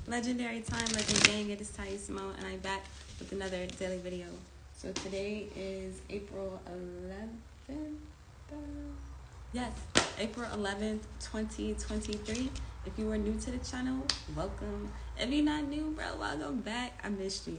Legendary time, legend gang. It is Ty Simone, and I'm back with another daily video. So today is April 11th. Yes, April 11th, 2023. If you are new to the channel, welcome. If you're not new, bro, welcome back. I missed you.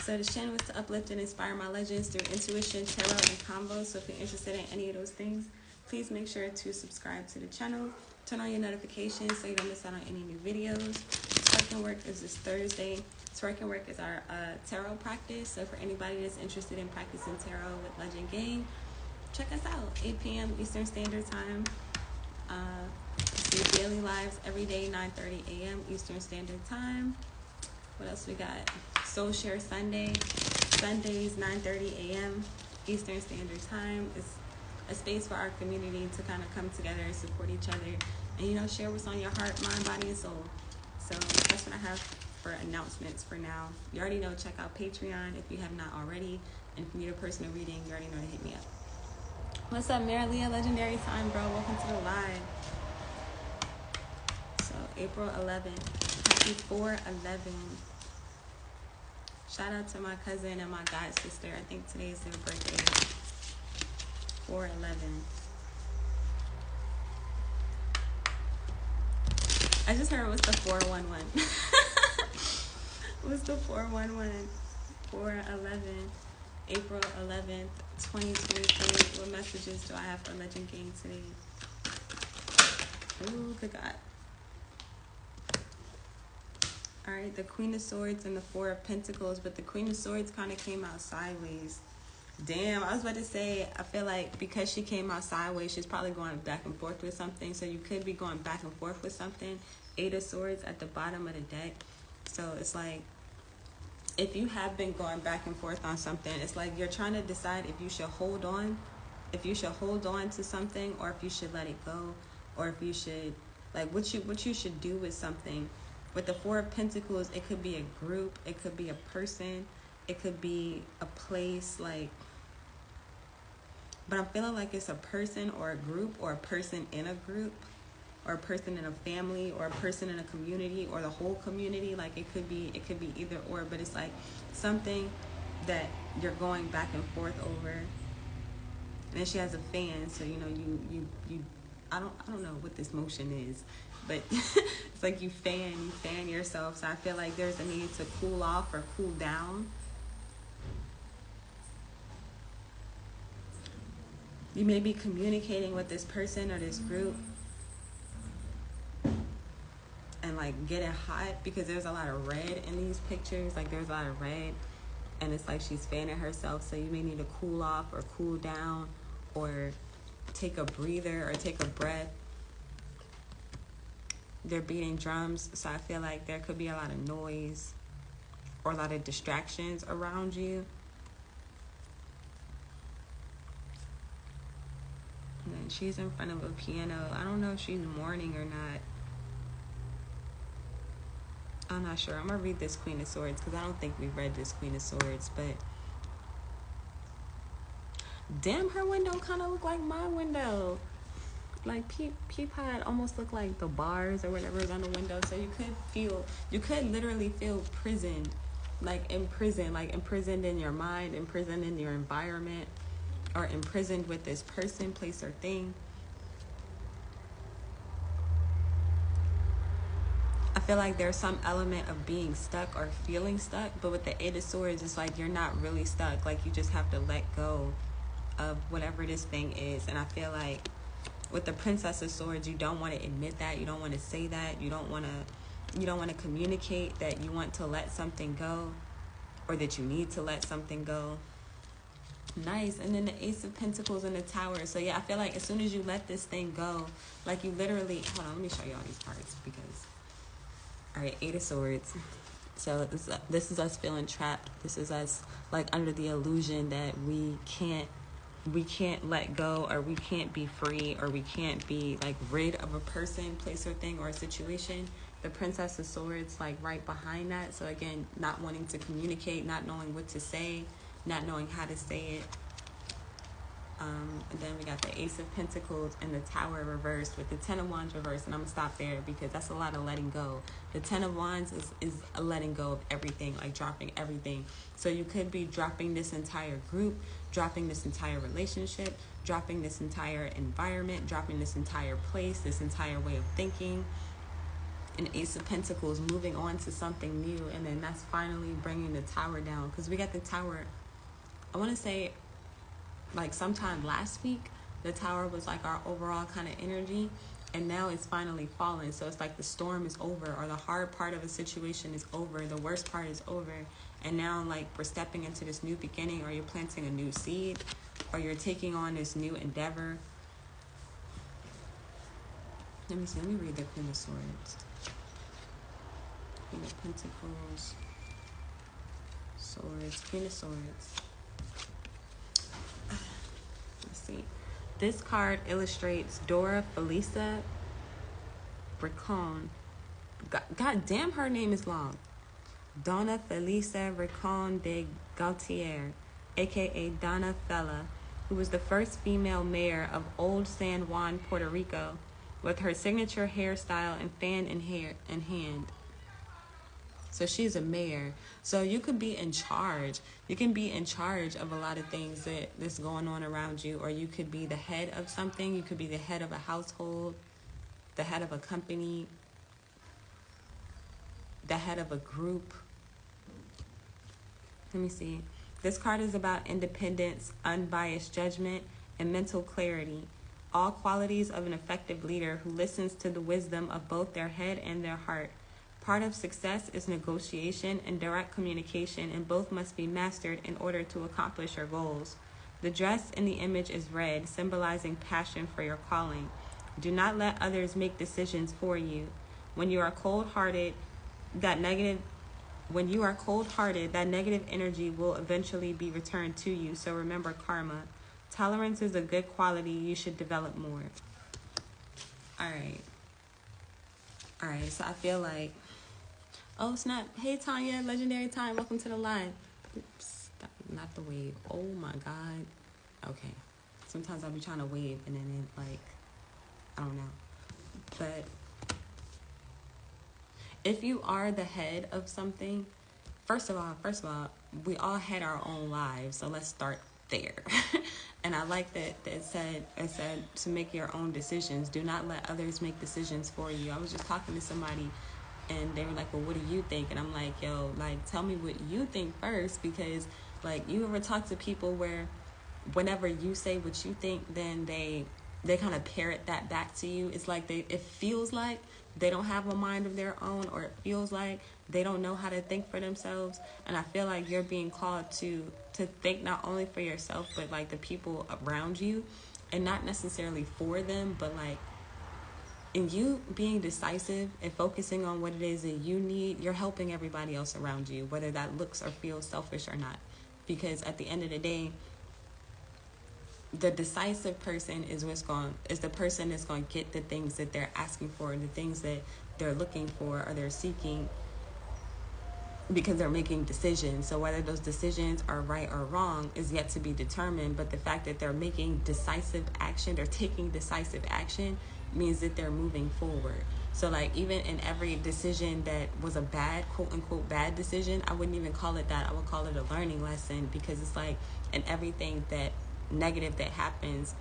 So this channel is to uplift and inspire my legends through intuition, tarot, and combos. So if you're interested in any of those things, please make sure to subscribe to the channel. Turn on your notifications so you don't miss out on any new videos. Twerking Work is this Thursday. Twerking Work is our tarot practice. So for anybody that's interested in practicing tarot with Legend Gang, check us out. 8 p.m. Eastern Standard Time. See daily lives every day, 9:30 a.m. Eastern Standard Time. What else we got? Soul Share Sunday. Sundays, 9:30 a.m. Eastern Standard Time. It's a space for our community to kind of come together and support each other and, you know, share what's on your heart, mind, body, and soul. So that's what I have for announcements for now. You already know, check out Patreon if you have not already. And if you need a personal reading, you already know to hit me up. What's up, Marilia? Legendary time, bro. Welcome to the live. So April 11th. Happy 4/11. Shout out to my cousin and my god sister. I think today is their birthday. 4/11. I just heard what's the 411. What's the 411? 4/11. April 11th, 2023. What messages do I have for Legend Gang today? Ooh, good God. Alright, the Queen of Swords and the Four of Pentacles, but the Queen of Swords kind of came out sideways. Damn, I was about to say, I feel like because she came out sideways, she's probably going back and forth with something. So you could be going back and forth with something. 8 of Swords at the bottom of the deck. So it's like, if you have been going back and forth on something, it's like you're trying to decide if you should hold on. If you should hold on to something, or if you should let it go. Or if you should, like, what you should do with something. With the Four of Pentacles, it could be a group. It could be a person. It could be a place, like, but I'm feeling like it's a person or a group or a person in a group or a person in a family or a person in a community or the whole community. Like it could be either or, but it's like something that you're going back and forth over. And then she has a fan, so you know you I don't know what this motion is, but it's like you fan yourself. So I feel like there's a need to cool off or cool down. You may be communicating with this person or this group and like getting hot because there's a lot of red in these pictures. Like there's a lot of red and it's like she's fanning herself. So you may need to cool off or cool down or take a breather or take a breath. They're beating drums. So I feel like there could be a lot of noise or a lot of distractions around you. And she's in front of a piano. I don't know if she's mourning or not. I'm not sure. I'm going to read this Queen of Swords because I don't think we read this Queen of Swords. But damn, her window kind of look like my window. Like Peapod almost look like the bars or whatever is on the window. So you could literally feel prisoned. Like imprisoned in your mind, imprisoned in your environment. Or imprisoned with this person, place, or thing. I feel like there's some element of being stuck or feeling stuck, but with the 8 of Swords, it's like you're not really stuck. Like you just have to let go of whatever this thing is. And I feel like with the Princess of Swords, you don't want to admit that. You don't want to say that. You don't want to communicate that you want to let something go or that you need to let something go. Nice. And then the Ace of Pentacles and the Tower. So yeah, I feel like as soon as you let this thing go, like you literally, hold on, let me show you all these cards because, all right, 8 of Swords. So this is us feeling trapped. This is us like under the illusion that we can't let go, or we can't be free, or we can't be like rid of a person, place, or thing, or a situation. The Princess of Swords like right behind that. So again, not wanting to communicate, not knowing what to say, not knowing how to say it. And then we got the Ace of Pentacles and the Tower reversed with the Ten of Wands reversed. And I'm going to stop there because that's a lot of letting go. The Ten of Wands is a letting go of everything, like dropping everything. So you could be dropping this entire group, dropping this entire relationship, dropping this entire environment, dropping this entire place, this entire way of thinking. An Ace of Pentacles, moving on to something new. And then that's finally bringing the Tower down. Because we got the Tower, I want to say, like sometime last week, the Tower was like our overall kind of energy, and now it's finally fallen. So it's like the storm is over, or the hard part of a situation is over, the worst part is over, and now like we're stepping into this new beginning, or you're planting a new seed, or you're taking on this new endeavor. Let me read the Queen of Swords. Queen of Pentacles, Swords, Queen of Swords. Let's see. This card illustrates Dora Felisa Ricon. God damn, her name is long. Donna Felisa Ricon de Gautier, aka Donna Fella, who was the first female mayor of Old San Juan, Puerto Rico, with her signature hairstyle and fan in hand. So she's a mayor. So you could be in charge. You can be in charge of a lot of things that's going on around you, or you could be the head of something. You could be the head of a household, the head of a company, the head of a group. Let me see. This card is about independence, unbiased judgment, and mental clarity. All qualities of an effective leader who listens to the wisdom of both their head and their heart. Part of success is negotiation and direct communication, and both must be mastered in order to accomplish your goals. The dress in the image is red, symbolizing passion for your calling. Do not let others make decisions for you. When you are cold-hearted, that negative energy will eventually be returned to you, so remember karma. Tolerance is a good quality you should develop more. All right, so I feel like, oh snap, hey Tanya, Legendary Time, welcome to the live. Oops, not the wave. Oh my God. Okay, sometimes I'll be trying to wave and then it, like, I don't know. But if you are the head of something, first of all, we all had our own lives, so let's start there. And I like that it said to make your own decisions. Do not let others make decisions for you. I was just talking to somebody and they were like, well, what do you think? And I'm like, yo, like, tell me what you think first, because like, you ever talk to people where whenever you say what you think, then they kind of parrot that back to you. It's like it feels like they don't have a mind of their own, or it feels like they don't know how to think for themselves. And I feel like you're being called to think not only for yourself, but like the people around you, and not necessarily for them, but like in you being decisive and focusing on what it is that you need, you're helping everybody else around you, whether that looks or feels selfish or not. Because at the end of the day, the decisive person is the person that's going to get the things that they're asking for, the things that they're looking for or they're seeking, because they're making decisions. So whether those decisions are right or wrong is yet to be determined, but the fact that they're making decisive action, they're taking decisive action, means that they're moving forward. So like, even in every decision that was a bad, quote unquote, bad decision, I wouldn't even call it that. I would call it a learning lesson, because it's like, in everything that negative that happens,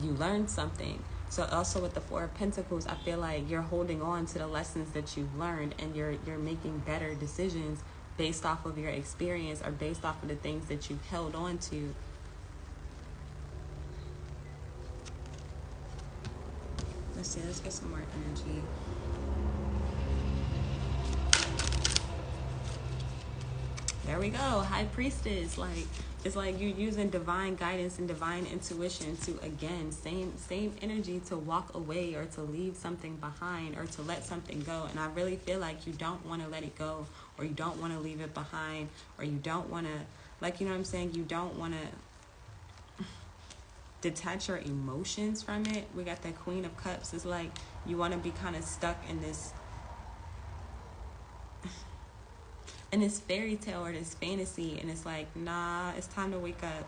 you learn something. So also with the Four of Pentacles, I feel like you're holding on to the lessons that you've learned, and you're making better decisions based off of your experience, or based off of the things that you've held on to. Let's see, let's get some more energy. There we go, High Priestess. Like, it's like you're using divine guidance and divine intuition to, again, same energy, to walk away or to leave something behind or to let something go. And I really feel like you don't want to let it go, or you don't want to leave it behind, or you don't want to, like, you know what I'm saying? You don't want to detach your emotions from it. We got the Queen of Cups. It's like you want to be kind of stuck in this fairy tale or this fantasy, and it's like, nah, it's time to wake up.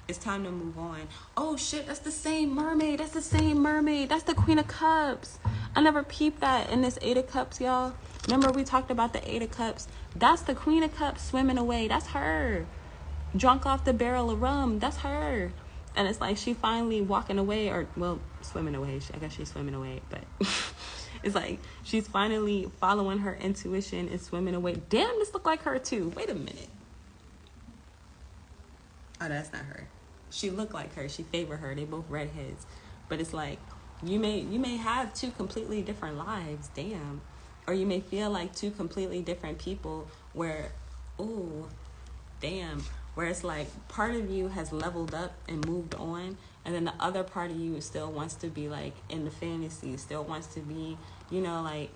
It's time to move on. Oh shit, that's the same mermaid. That's the same mermaid. That's the Queen of Cups. I never peeped that in this Eight of Cups, y'all. Remember we talked about the Eight of Cups? That's the Queen of Cups swimming away. That's her. Drunk off the barrel of rum. That's her. And it's like she finally walking away, or, well, swimming away. I guess she's swimming away, but it's like she's finally following her intuition and swimming away. Damn, this look like her too. Wait a minute. Oh, that's not her. She looked like her. She favored her. They both redheads. But it's like, you may have two completely different lives. Damn. Or you may feel like two completely different people where, ooh, damn. Where it's like part of you has leveled up and moved on, and then the other part of you still wants to be like in the fantasy, still wants to be, you know, like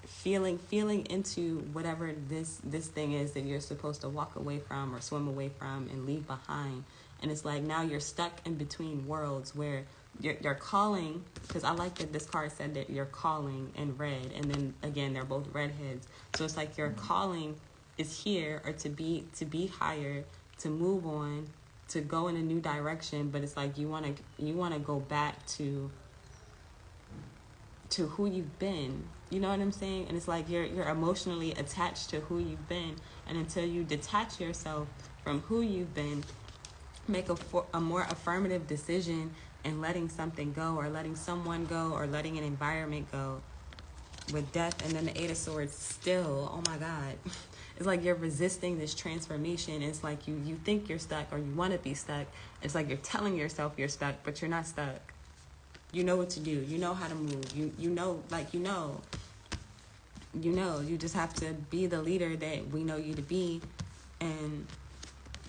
feeling into whatever this thing is that you're supposed to walk away from or swim away from and leave behind. And it's like now you're stuck in between worlds where you're calling, because I like that this card said that you're calling in red, and then again they're both redheads, so it's like your calling is here, or to be higher, to move on, to go in a new direction. But it's like you want to go back to who you've been. You know what I'm saying? And it's like you're emotionally attached to who you've been, and until you detach yourself from who you've been, make a more affirmative decision and letting something go, or letting someone go, or letting an environment go. With Death and then the Eight of Swords still, oh my God. It's like you're resisting this transformation. It's like you think you're stuck, or you want to be stuck. It's like you're telling yourself you're stuck, but you're not stuck. You know what to do. You know how to move. You know, you just have to be the leader that we know you to be and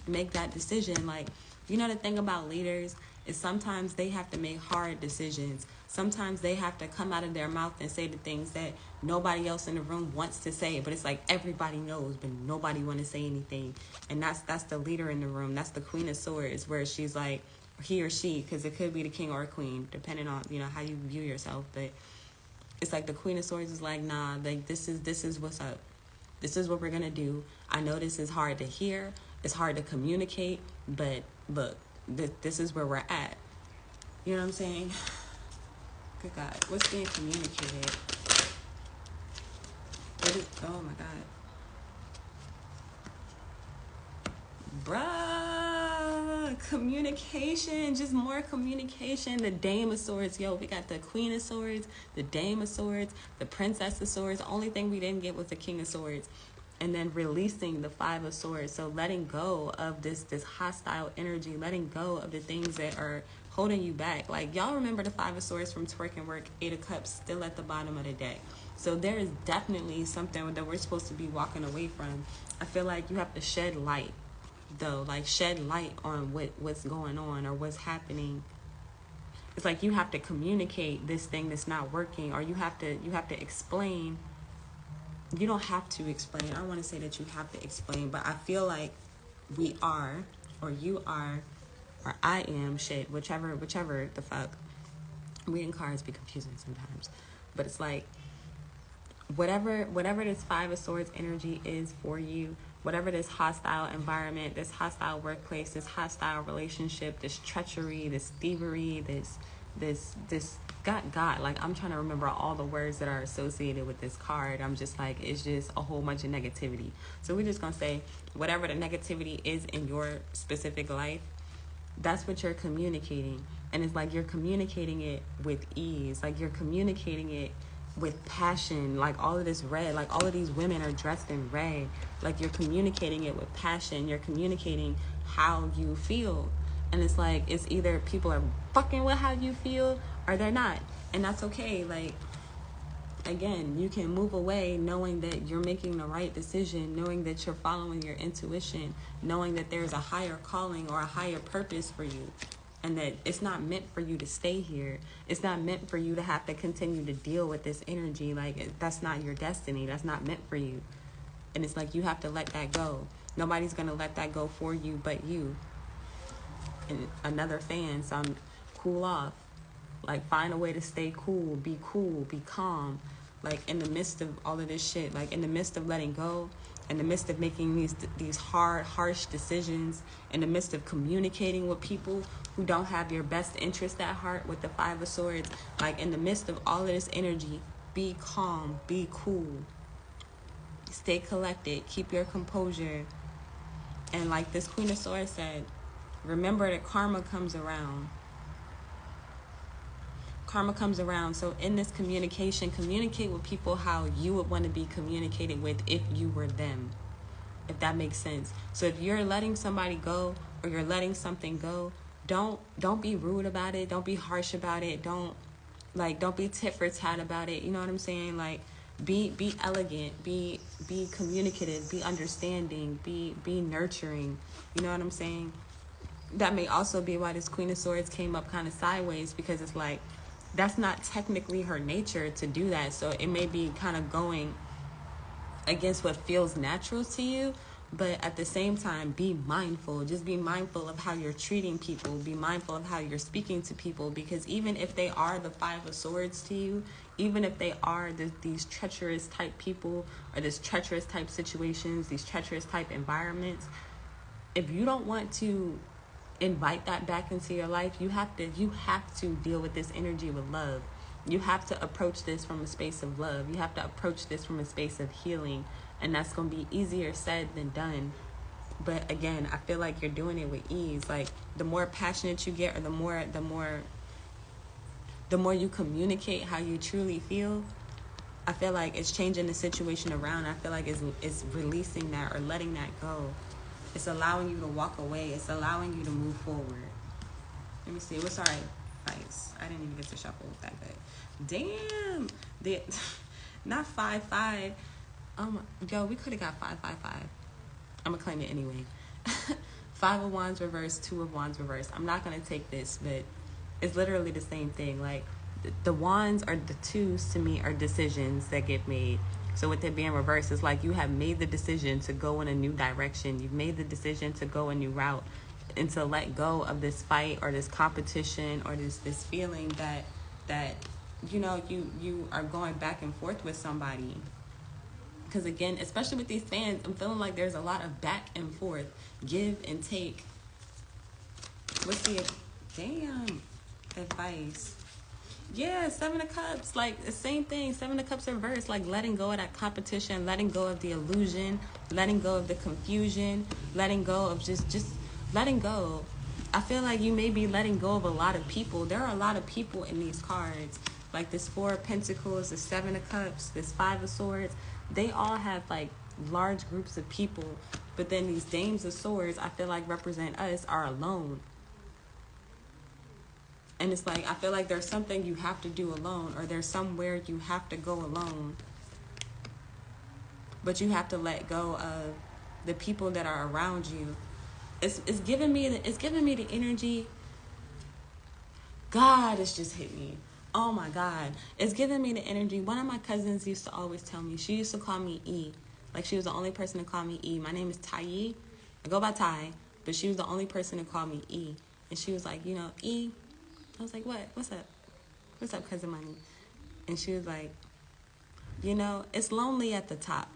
make that decision. Like, you know, the thing about leaders is sometimes they have to make hard decisions. Sometimes they have to come out of their mouth and say the things that nobody else in the room wants to say, but it's like everybody knows, but nobody want to say anything. And that's the leader in the room. That's the Queen of Swords, where she's like, he or she, because it could be the king or queen, depending on, you know, how you view yourself. But it's like the Queen of Swords is like, nah, like this is what's up. This is what we're gonna do. I know this is hard to hear. It's hard to communicate, but look, this is where we're at. You know what I'm saying? Good God, what's being communicated? What is? Oh my God, bruh, communication, just more communication. The Dame of Swords, yo, we got the Queen of Swords, the Dame of Swords, the Princess of Swords. The only thing we didn't get was the King of Swords. And then releasing the Five of Swords. So letting go of this hostile energy, letting go of the things that are holding you back. Like, y'all remember the Five of Swords from Twerk and Work, Eight of Cups still at the bottom of the deck. So there is definitely something that we're supposed to be walking away from. I feel like you have to shed light, though. Like, shed light on what's going on or what's happening. It's like you have to communicate this thing that's not working, or you have to explain. You don't have to explain. I don't want to say that you have to explain, but I feel like we are, or you are, or I am, shit, whichever the fuck. Reading cards be confusing sometimes. But it's like, whatever this Five of Swords energy is for you, whatever this hostile environment, this hostile workplace, this hostile relationship, this treachery, this thievery, this God, like, I'm trying to remember all the words that are associated with this card. I'm just like, it's just a whole bunch of negativity. So we're just gonna say, whatever the negativity is in your specific life, that's what you're communicating. And it's like you're communicating it with ease, like you're communicating it with passion. Like, all of this red, like all of these women are dressed in red, like you're communicating it with passion. You're communicating how you feel. And it's like, it's either people are fucking with how you feel or they're not. And that's okay. Like, again, you can move away knowing that you're making the right decision, knowing that you're following your intuition, knowing that there's a higher calling or a higher purpose for you, and that it's not meant for you to stay here. It's not meant for you to have to continue to deal with this energy. Like, that's not your destiny. That's not meant for you. And it's like, you have to let that go. Nobody's going to let that go for you but you. And another fan, so I'm cool off. Like, find a way to stay cool, be calm. like in the midst of all of this shit, like in the midst of letting go, in the midst of making these hard, harsh decisions, in the midst of communicating with people who don't have your best interest at heart with the Five of Swords, like in the midst of all of this energy, be calm, be cool, stay collected, keep your composure. And like this Queen of Swords said, remember that karma comes around. Karma comes around. So in this communication, communicate with people how you would want to be communicated with if you were them, if that makes sense. So if you're letting somebody go or you're letting something go, don't be rude about it. Don't be harsh about it. Don't be tit for tat about it. You know what I'm saying? Like be elegant, be communicative, be understanding, be nurturing. You know what I'm saying? That may also be why this Queen of Swords came up kind of sideways, because it's like that's not technically her nature to do that. So it may be kind of going against what feels natural to you, but at the same time, be mindful. Just be mindful of how you're treating people. Be mindful of how you're speaking to people, because even if they are the Five of Swords to you, even if they are these treacherous type people or this treacherous type situations, these treacherous type environments, if you don't want to invite that back into your life, you have to deal with this energy with love. You have to approach this from a space of love. You have to approach this from a space of healing, and that's going to be easier said than done. But again, I feel like you're doing it with ease. Like the more passionate you get, or the more you communicate how you truly feel, I feel like it's changing the situation around. I feel like it's releasing that or letting that go. It's allowing you to walk away. It's allowing you to move forward. Let me see. What's our advice? I didn't even get to shuffle that good. Damn. Not 5-5. Yo, we could have got 5-5-5. I'm going to claim it anyway. 5 of Wands reversed, 2 of Wands reversed. I'm not going to take this, but it's literally the same thing. Like, the Wands or the 2s to me are decisions that get made. So with it being reversed, it's like you have made the decision to go in a new direction. You've made the decision to go a new route and to let go of this fight or this competition or this feeling that you know you are going back and forth with somebody. Because again, especially with these fans, I'm feeling like there's a lot of back and forth, give and take. What's the advice? Yeah, 7 of Cups, like the same thing. 7 of Cups reversed, like letting go of that competition, letting go of the illusion, letting go of the confusion, letting go of just letting go. I feel like you may be letting go of a lot of people. There are a lot of people in these cards, like this 4 of Pentacles, the 7 of Cups, this 5 of Swords. They all have like large groups of people, but then these Dames of Swords, I feel like represent us, are alone. And it's like, I feel like there's something you have to do alone, or there's somewhere you have to go alone. But you have to let go of the people that are around you. It's giving me the energy. God, it's just hit me. Oh my God. It's giving me the energy. One of my cousins used to always tell me, she used to call me E. Like she was the only person to call me E. My name is Tai. I go by Tai, but she was the only person to call me E. And she was like, you know, E. I was like, what? What's up? What's up, cousin Money? And she was like, you know, it's lonely at the top.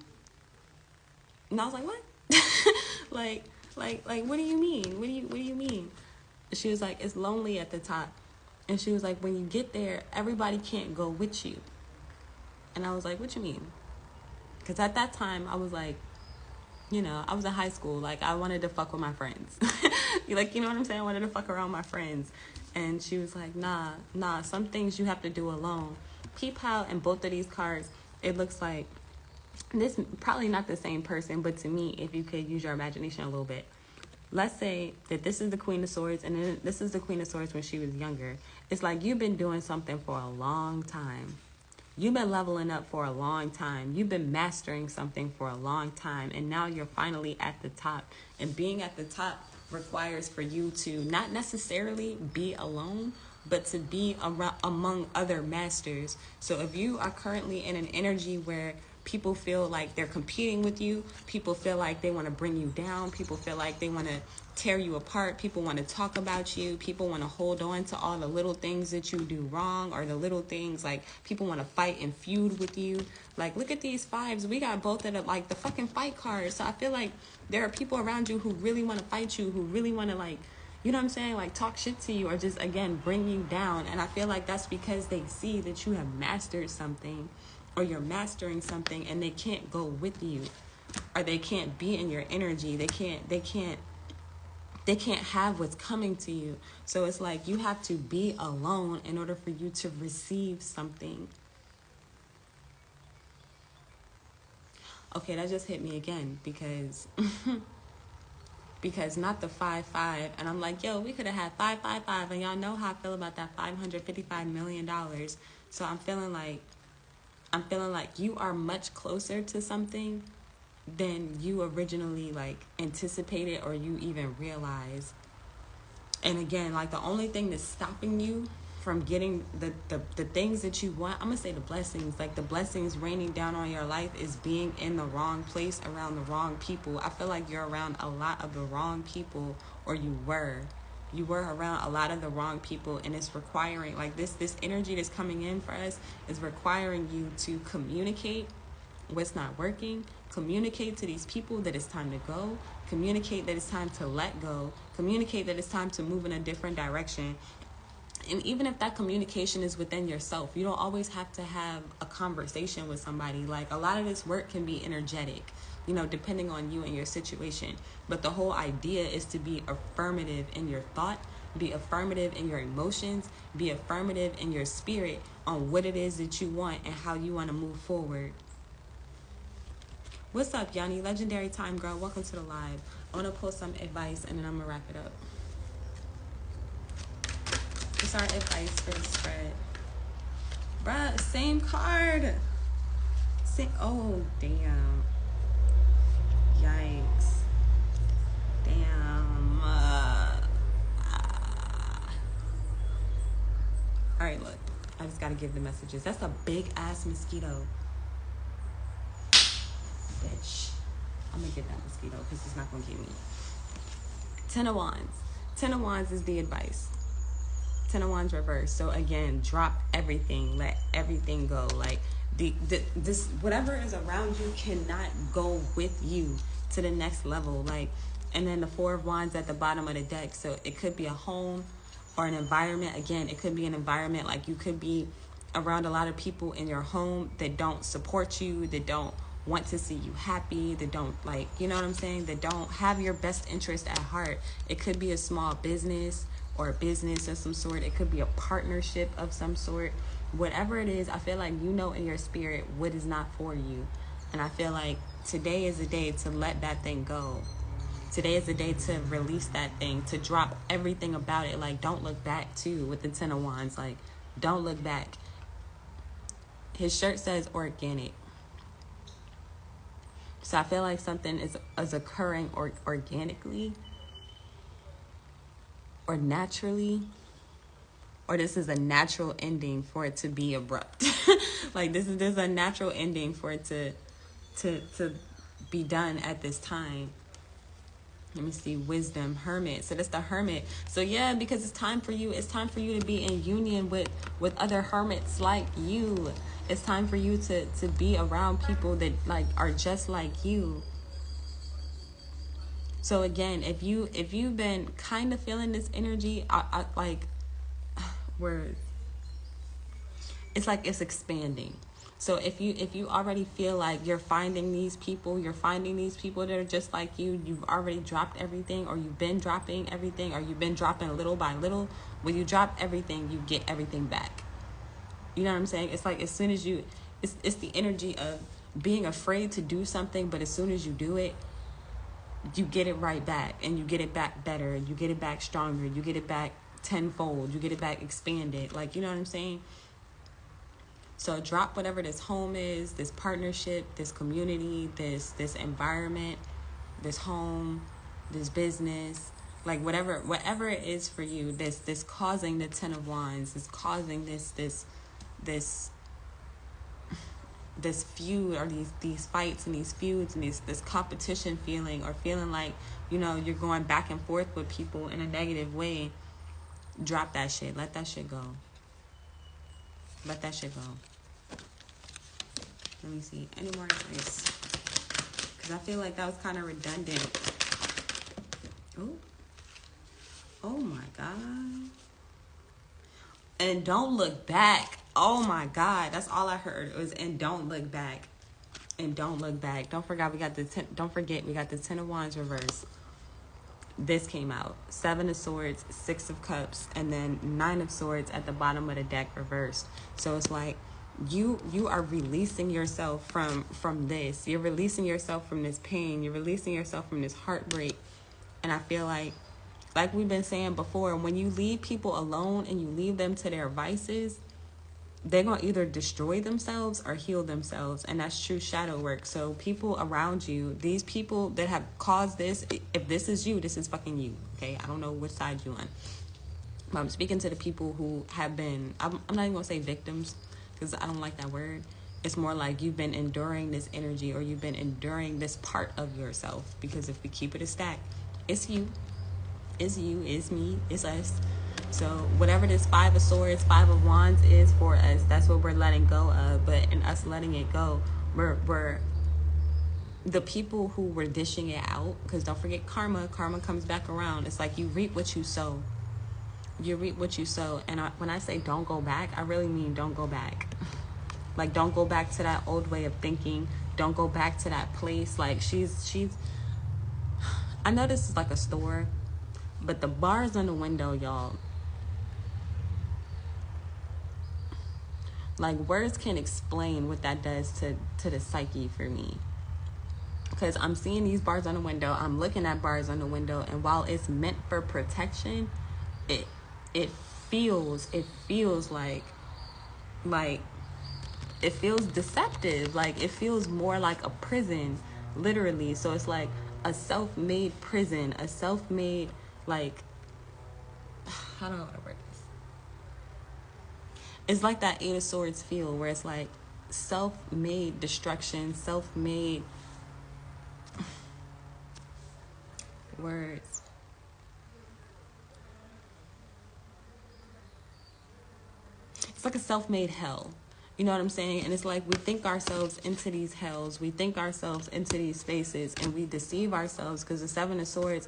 And I was like, what? like, what do you mean? What do you mean? And she was like, it's lonely at the top. And she was like, when you get there, everybody can't go with you. And I was like, what you mean? Because at that time, I was like, you know, I was in high school. Like, I wanted to fuck with my friends. Like, you know what I'm saying? I wanted to fuck around with my friends. And she was like, nah, some things you have to do alone. Peep how in both of these cards, it looks like this, probably not the same person, but to me, if you could use your imagination a little bit. Let's say that this is the Queen of Swords, and then this is the Queen of Swords when she was younger. It's like you've been doing something for a long time. You've been leveling up for a long time. You've been mastering something for a long time, and now you're finally at the top. And being at the top requires for you to not necessarily be alone, but to be among other masters. So if you are currently in an energy where people feel like they're competing with you, people feel like they want to bring you down, people feel like they want to tear you apart. People want to talk about you. People want to hold on to all the little things that you do wrong, or the little things, like people want to fight and feud with you. Like, look at these fives. We got both of them, like the fucking fight cards. So I feel like there are people around you who really want to fight you, who really want to, like, you know what I'm saying, like talk shit to you, or just, again, bring you down. And I feel like that's because they see that you have mastered something, or you're mastering something, and they can't go with you, or they can't be in your energy. They can't have what's coming to you. So it's like you have to be alone in order for you to receive something. Okay, that just hit me again, because because not the 5-5, and I'm like, yo, we could have had 5-5-5, and y'all know how I feel about that $555 million. So I'm feeling like you are much closer to something than you originally, like, anticipated, or you even realize. And again, like, the only thing that's stopping you from getting the things that you want, I'm gonna say the blessings, like the blessings raining down on your life, is being in the wrong place around the wrong people. I feel like you're around a lot of the wrong people, or you were around a lot of the wrong people, and it's requiring, like, this energy that's coming in for us is requiring you to communicate what's not working, communicate to these people that it's time to go, communicate that it's time to let go, communicate that it's time to move in a different direction. And even if that communication is within yourself, you don't always have to have a conversation with somebody. Like, a lot of this work can be energetic, you know, depending on you and your situation. But the whole idea is to be affirmative in your thought, be affirmative in your emotions, be affirmative in your spirit on what it is that you want and how you want to move forward. What's up, Yanni? Legendary Time Girl. Welcome to the live. I want to pull some advice, and then I'm going to wrap it up. It's our advice for the spread. Bruh, same card. Oh, damn. Yikes. Damn. Alright, look. I just gotta give the messages. That's a big-ass mosquito. Bitch. I'm gonna get that mosquito, because it's not gonna get me. 10 of Wands. 10 of Wands is the advice. 10 of Wands reverse. So again, drop everything, let everything go. Like, this whatever is around you cannot go with you to the next level. Like, and then the 4 of Wands at the bottom of the deck. So it could be a home or an environment. Again, it could be an environment, like you could be around a lot of people in your home that don't support you, that don't want to see you happy, that don't, like, you know what I'm saying, that don't have your best interest at heart. It could be a small business, or a business of some sort. It could be a partnership of some sort. Whatever it is, I feel like you know in your spirit what is not for you. And I feel like today is a day to let that thing go. Today is the day to release that thing, to drop everything about it. Like, don't look back, too, with the 10 of Wands. Like, don't look back. His shirt says organic. So I feel like something is occurring organically, or naturally, or this is a natural ending for it to be abrupt. Like, this is a natural ending for it to be done at this time. Let me see. Wisdom, Hermit. So that's the Hermit. So yeah, because it's time for you to be in union with other hermits like you. It's time for you to be around people that, like, are just like you. So again, if you've been kind of feeling this energy, I like, where it's like it's expanding. So if you already feel like you're finding these people that are just like you, you've already dropped everything, or you've been dropping everything, or you've been dropping little by little. When you drop everything, you get everything back. You know what I'm saying? It's like, as soon as it's the energy of being afraid to do something, but as soon as you do it, you get it right back, and you get it back better, you get it back stronger, you get it back tenfold, you get it back expanded. Like, you know what I'm saying? So drop whatever this home is, this partnership, this community, this environment, this home, this business, like whatever it is for you, this causing the 10 of Wands, this causing this this feud, or these fights and these feuds and this competition feeling, or feeling like, you know, you're going back and forth with people in a negative way, drop that shit. Let that shit go. Let that shit go. Let me see. Any more advice? Because I feel like that was kind of redundant. Oh my God. And don't look back. Oh my God. That's all I heard. It was, and don't look back. And don't look back. Don't forget we got the Ten of Wands reversed. This came out. 7 of Swords, 6 of Cups, and then 9 of Swords at the bottom of the deck reversed. So it's like you are releasing yourself from this. You're releasing yourself from this pain. You're releasing yourself from this heartbreak. And I feel like we've been saying before, when you leave people alone and you leave them to their vices, they're going to either destroy themselves or heal themselves. And that's true shadow work. So people around you, these people that have caused this, if this is you, this is fucking you. Okay? I don't know which side you're on. But I'm speaking to the people who have been, I'm not even going to say victims, because I don't like that word. It's more like you've been enduring this energy, or you've been enduring this part of yourself. Because if we keep it a stack, it's you. It's you, it's me, it's us. So whatever this 5 of Swords, 5 of Wands is for us, that's what we're letting go of. But in us letting it go, we're the people who were dishing it out. Because don't forget karma comes back around. It's like you reap what you sow. You reap what you sow. And when I say don't go back, I really mean don't go back. Like, don't go back to that old way of thinking. Don't go back to that place. Like, she's I know this is like a store, but the bars on the window, y'all, like, words can't explain what that does to the psyche for me. Because I'm seeing these bars on the window, I'm looking at bars on the window, and while it's meant for protection, it feels like it feels deceptive. Like, it feels more like a prison, literally. So it's like a self-made prison, a self-made, like, how do I want to word this? It's like that 8 of Swords feel, where it's like self-made destruction, self-made words. It's like a self-made hell. You know what I'm saying? And it's like we think ourselves into these hells. We think ourselves into these spaces, and we deceive ourselves, because the 7 of Swords,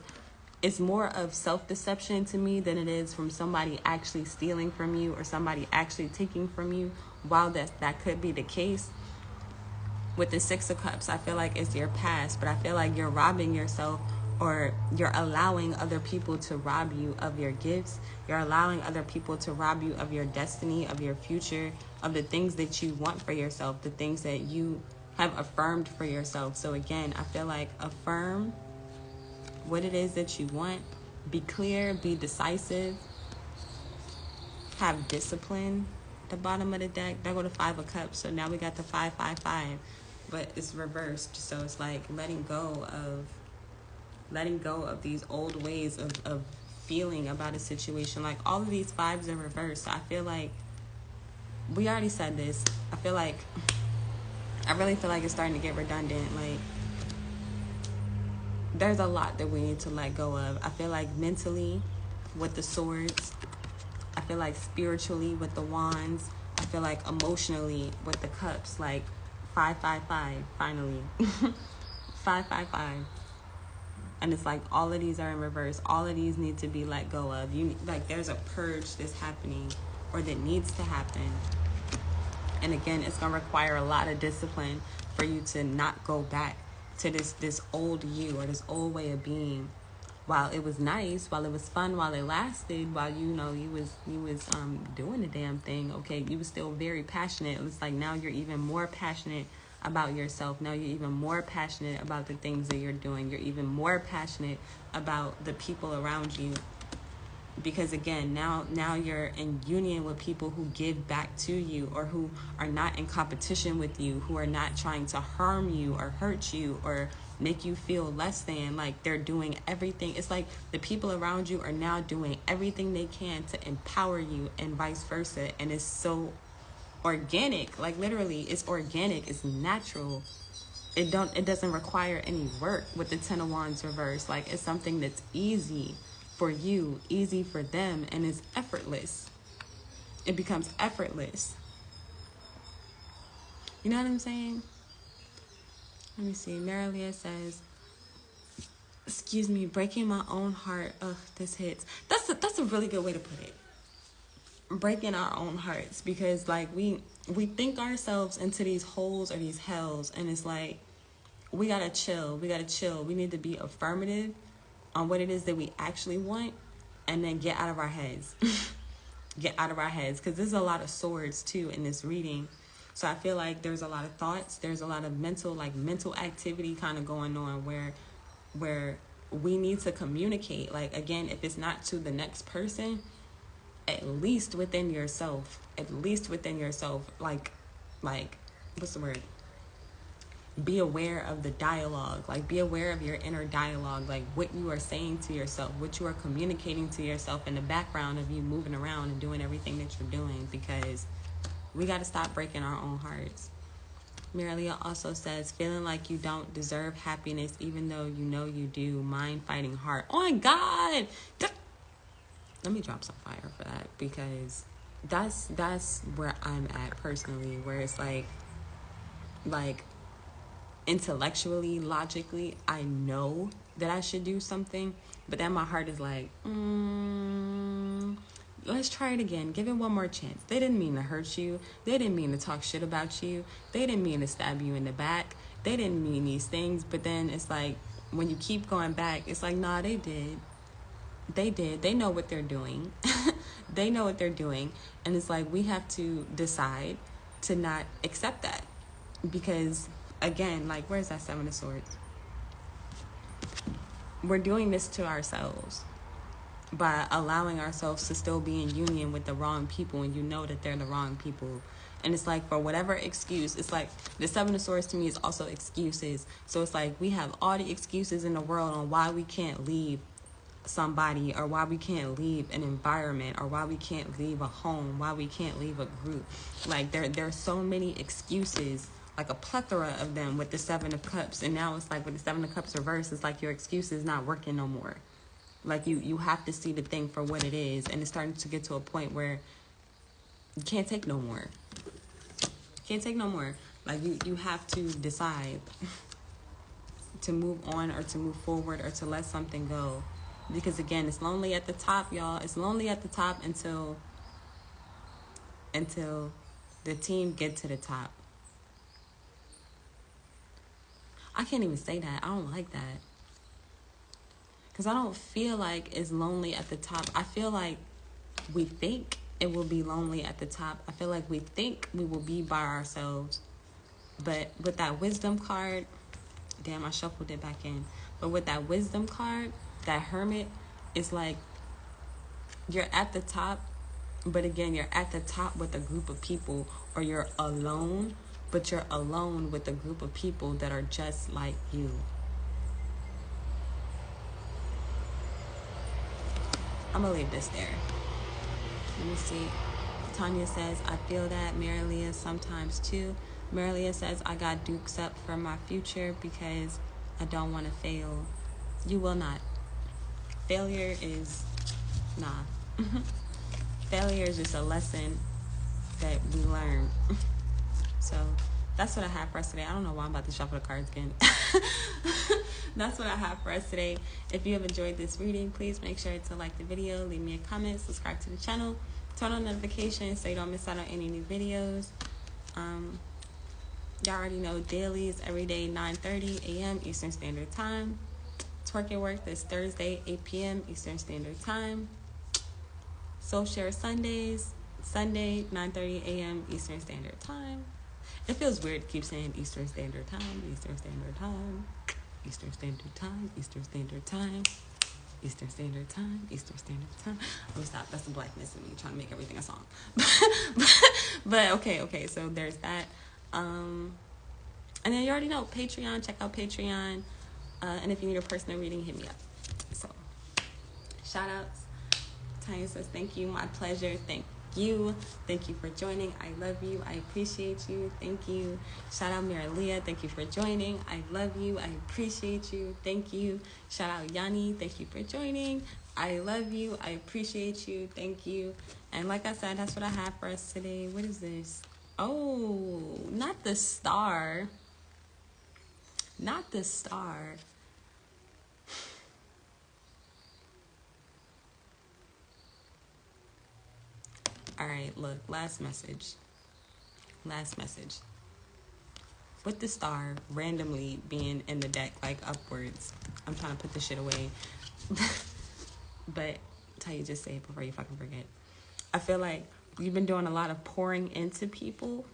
it's more of self-deception to me than it is from somebody actually stealing from you or somebody actually taking from you. While that could be the case, with the 6 of Cups, I feel like it's your past, but I feel like you're robbing yourself, or you're allowing other people to rob you of your gifts. You're allowing other people to rob you of your destiny, of your future, of the things that you want for yourself, the things that you have affirmed for yourself. So again, I feel like affirm what it is that you want. Be clear, be decisive, have discipline. The bottom of the deck, that go to 5 of Cups. So now we got the 5, 5, 5, but it's reversed. So it's like letting go of these old ways of feeling about a situation. Like, all of these 5s are reversed. So I feel like we already said this. I really feel like it's starting to get redundant. Like, there's a lot that we need to let go of. I feel like mentally with the Swords, I feel like spiritually with the Wands, I feel like emotionally with the Cups. Like 5, 5, 5, finally. 5, 5, 5. And it's like all of these are in reverse. All of these need to be let go of. Like, there's a purge that's happening, or that needs to happen. And again, it's going to require a lot of discipline for you to not go back to this old you, or this old way of being. While it was nice, while it was fun, while it lasted, while you was doing the damn thing, okay, you was still very passionate. It was like now you're even more passionate about yourself. Now you're even more passionate about the things that you're doing. You're even more passionate about the people around you. Because again, now you're in union with people who give back to you, or who are not in competition with you, who are not trying to harm you or hurt you or make you feel less than. Like, they're doing everything. It's like the people around you are now doing everything they can to empower you, and vice versa. And it's so organic. Like literally, it's organic. It's natural. It doesn't require any work with the Ten of Wands reverse. Like it's something that's easy for you, easy for them, and it's effortless. It becomes effortless. You know what I'm saying? Let me see. Marilia says, excuse me, breaking my own heart. Ugh, this hits. That's a really good way to put it. Breaking our own hearts, because like we think ourselves into these holes or these hells, and it's like we gotta chill. We need to be affirmative on what it is that we actually want, and then get out of our heads. Get out of our heads, because there's a lot of swords too in this reading. So I feel like there's a lot of thoughts, there's a lot of mental activity kind of going on where we need to communicate. Like again, if it's not to the next person, at least within yourself. Like what's the word? Be aware of the dialogue. Like be aware of your inner dialogue, like what you are saying to yourself, what you are communicating to yourself in the background of you moving around and doing everything that you're doing, because we got to stop breaking our own hearts. Marilia also says, feeling like you don't deserve happiness even though you know you do. Mind fighting heart. Oh my God! Let me drop some fire for that, because that's where I'm at personally, where it's like intellectually, logically, I know that I should do something, but then my heart is like, let's try it again. Give it one more chance. They didn't mean to hurt you. They didn't mean to talk shit about you. They didn't mean to stab you in the back. They didn't mean these things. But then it's like, when you keep going back, it's like, nah, they did. They know what they're doing. They know what they're doing. And it's like, we have to decide to not accept that. Because, again, like, where's that Seven of Swords? We're doing this to ourselves by allowing ourselves to still be in union with the wrong people, and you know that they're the wrong people. And it's like, for whatever excuse, it's like the Seven of Swords to me is also excuses. So it's like we have all the excuses in the world on why we can't leave somebody, or why we can't leave an environment, or why we can't leave a home, why we can't leave a group. Like there's so many excuses, like a plethora of them with the Seven of Cups. And now it's like with the Seven of Cups reverse, it's like your excuse is not working no more. Like you have to see the thing for what it is, and it's starting to get to a point where you can't take no more. Can't take no more. Like you have to decide to move on, or to move forward, or to let something go. Because again, it's lonely at the top, y'all. It's lonely at the top until the team get to the top. I can't even say that. I don't like that. Because I don't feel like it's lonely at the top. I feel like we think it will be lonely at the top. I feel like we think we will be by ourselves. But with that wisdom card, damn, I shuffled it back in. But with that wisdom card, that hermit, it's like you're at the top. But again, you're at the top with a group of people, or you're alone. But you're alone with a group of people that are just like you. I'm gonna leave this there. Let me see. Tanya says, I feel that. Marilia sometimes too. Marilia says, I got dukes up for my future because I don't want to fail. You will not. Failure is, nah. Failure is just a lesson that we learn. So that's what I have for us today. I don't know why I'm about to shuffle the cards again. That's what I have for us today. If you have enjoyed this reading, please make sure to like the video, leave me a comment, subscribe to the channel, turn on notifications so you don't miss out on any new videos. Y'all already know dailies every day, 9:30 a.m. Eastern Standard Time. Twerking Work this Thursday, 8 p.m. Eastern Standard Time. Soul Share Sundays, Sunday, 9:30 a.m. Eastern Standard Time. It feels weird to keep saying Eastern Standard Time, Eastern Standard Time, Eastern Standard Time, Eastern Standard Time, Eastern Standard Time, Eastern Standard Time. Let me stop. That's the blackness in me trying to make everything a song. But okay. So there's that. And then you already know Patreon. Check out Patreon. And if you need a personal reading, hit me up. So, shout outs. Tanya says, thank you. My pleasure. you. Thank you for joining. I love you. I appreciate you. Thank you. Shout out Miralia. Thank you for joining. I love you. I appreciate you. Thank you. Shout out Yanni. Thank you for joining. I love you. I appreciate you. Thank you. And like I said, that's what I have for us today. What is this? Oh, not the star. Not the star. All right, look, last message. With the star randomly being in the deck, like upwards. I'm trying to put this shit away. But tell you, just say it before you fucking forget. I feel like you've been doing a lot of pouring into people,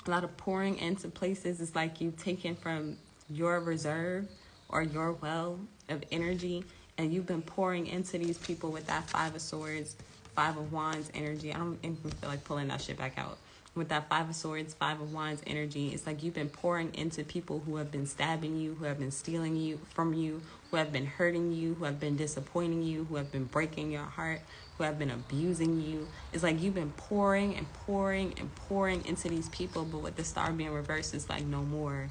a lot of pouring into places. It's like you've taken from your reserve or your well of energy, and you've been pouring into these people with that Five of Swords, Five of Wands energy. I don't even feel like pulling that shit back out. With that Five of Swords, Five of Wands energy, it's like you've been pouring into people who have been stabbing you, who have been stealing you from you, who have been hurting you, who have been disappointing you, who have been breaking your heart, who have been abusing you. It's like you've been pouring and pouring and pouring into these people, but with the star being reversed, it's like no more.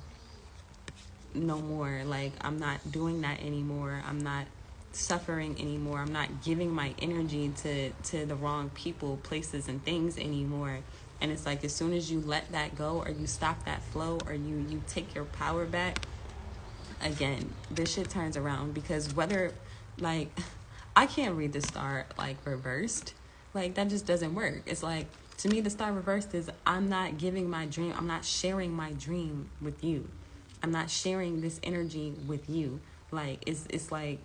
Like, I'm not doing that anymore. I'm not suffering anymore. I'm not giving my energy to the wrong people, places, and things anymore. And it's like as soon as you let that go, or you stop that flow, or you take your power back, again, this shit turns around. Because whether, like, I can't read the star, like, reversed. Like, that just doesn't work. It's like, to me, the star reversed is I'm not giving my dream, I'm not sharing my dream with you. I'm not sharing this energy with you. Like, it's like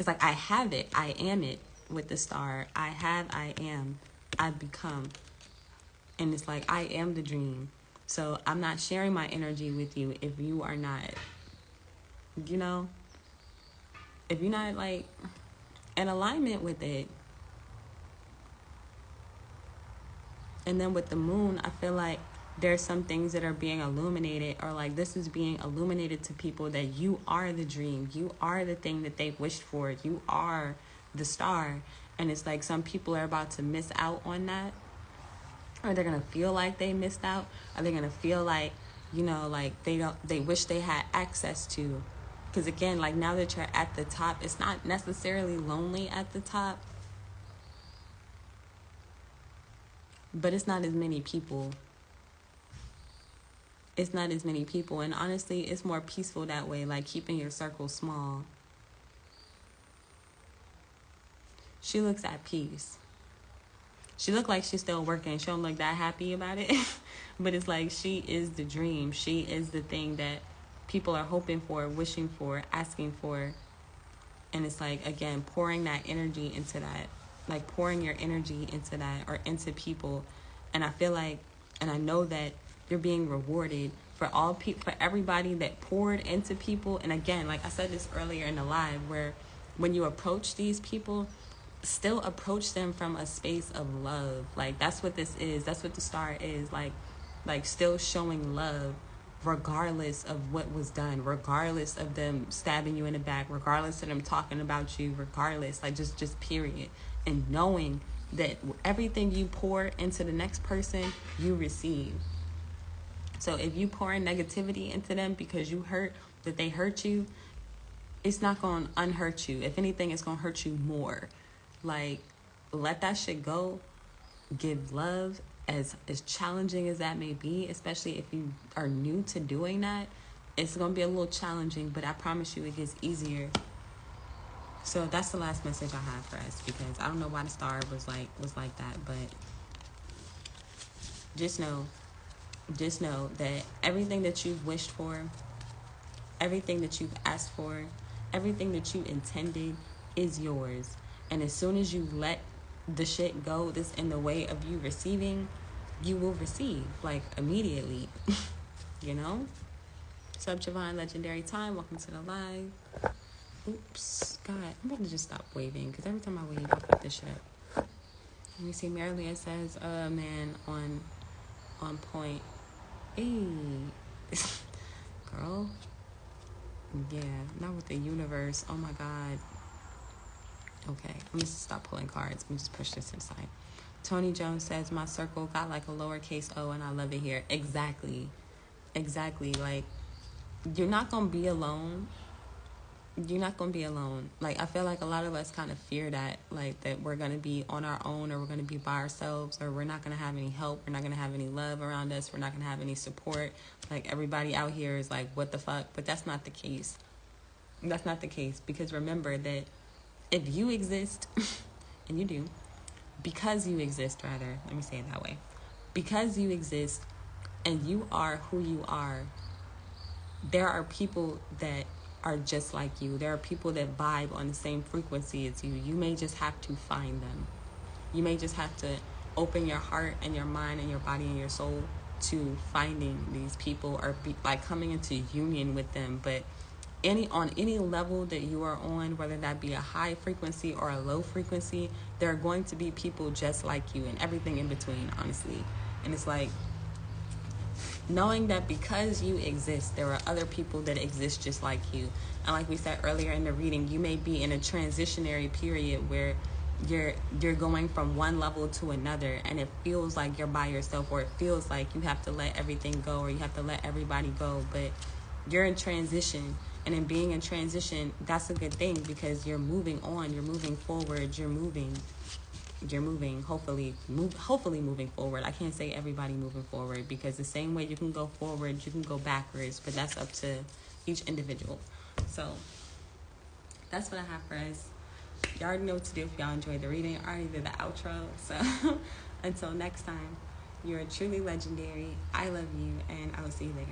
I have it, I am it with the star. I have, I am, I become. And it's like, I am the dream. So I'm not sharing my energy with you if you are not, you know, if you're not, like, in alignment with it. And then with the moon, I feel like there's some things that are being illuminated, or like this is being illuminated to people that you are the dream. You are the thing that they wished for. You are the star. And it's like some people are about to miss out on that. Or they're going to feel like they missed out. Or they're going to feel like, you know, like they wish they had access to. Because again, like now that you're at the top, it's not necessarily lonely at the top. But it's not as many people. It's not as many people. And honestly, it's more peaceful that way, like keeping your circle small. She looks at peace. She looked like she's still working. She don't look that happy about it. But it's like she is the dream. She is the thing that people are hoping for, wishing for, asking for. And it's like, again, pouring that energy into that. Like pouring your energy into that, or into people. And I feel like, and I know that you're being rewarded for all people, for everybody that poured into people. And again, like I said this earlier in the live, where when you approach these people, still approach them from a space of love. Like that's what this is. That's what the star is. Like still showing love, regardless of what was done, regardless of them stabbing you in the back, regardless of them talking about you, regardless, like just period. And knowing that everything you pour into the next person, you receive. So if you pour in negativity into them because you hurt, that they hurt you, it's not going to unhurt you. If anything, it's going to hurt you more. Like, let that shit go. Give love, as challenging as that may be, especially if you are new to doing that. It's going to be a little challenging, but I promise you it gets easier. So that's the last message I have for us, because I don't know why the star was like that, but just know that everything that you've wished for, everything that you've asked for, everything that you intended is yours. And as soon as you let the shit go that's in the way of you receiving, you will receive, like, immediately. You know? Sub Javon Legendary Time, welcome to the live. Oops, God, I'm about to just stop waving, because every time I wave, I fuck this shit up. Let me see, Marilyn says, man, on point. Hey, girl. Yeah, not with the universe. Oh my God. Okay, let me stop pulling cards. Let me just push this inside. Tony Jones says, my circle got like a lowercase o and I love it here. Exactly. Like, you're not going to be alone. Like, I feel like a lot of us kind of fear that, like, that we're going to be on our own, or we're going to be by ourselves, or we're not going to have any help. We're not going to have any love around us. We're not going to have any support. Like, everybody out here is like, what the fuck? But that's not the case. Because remember that if you exist, and you do, because you exist, rather, let me say it that way. Because you exist and you are who you are, there are people that are just like you. There are people that vibe on the same frequency as you. You may just have to find them. You may just have to open your heart and your mind and your body and your soul to finding these people, or be like coming into union with them. But on any level that you are on, whether that be a high frequency or a low frequency, there are going to be people just like you, and everything in between, honestly. And it's like, knowing that because you exist, there are other people that exist just like you. And like we said earlier in the reading, you may be in a transitionary period where you're going from one level to another, and it feels like you're by yourself, or it feels like you have to let everything go, or you have to let everybody go. But you're in transition, and in being in transition, that's a good thing, because you're moving on, you're moving forward, you're moving, hopefully moving forward. I can't say everybody moving forward, because the same way you can go forward, you can go backwards, but that's up to each individual. So that's what I have for us. Y'all already know what to do if y'all enjoyed the reading. I already did the outro. So until next time, you're truly legendary. I love you, and I will see you later.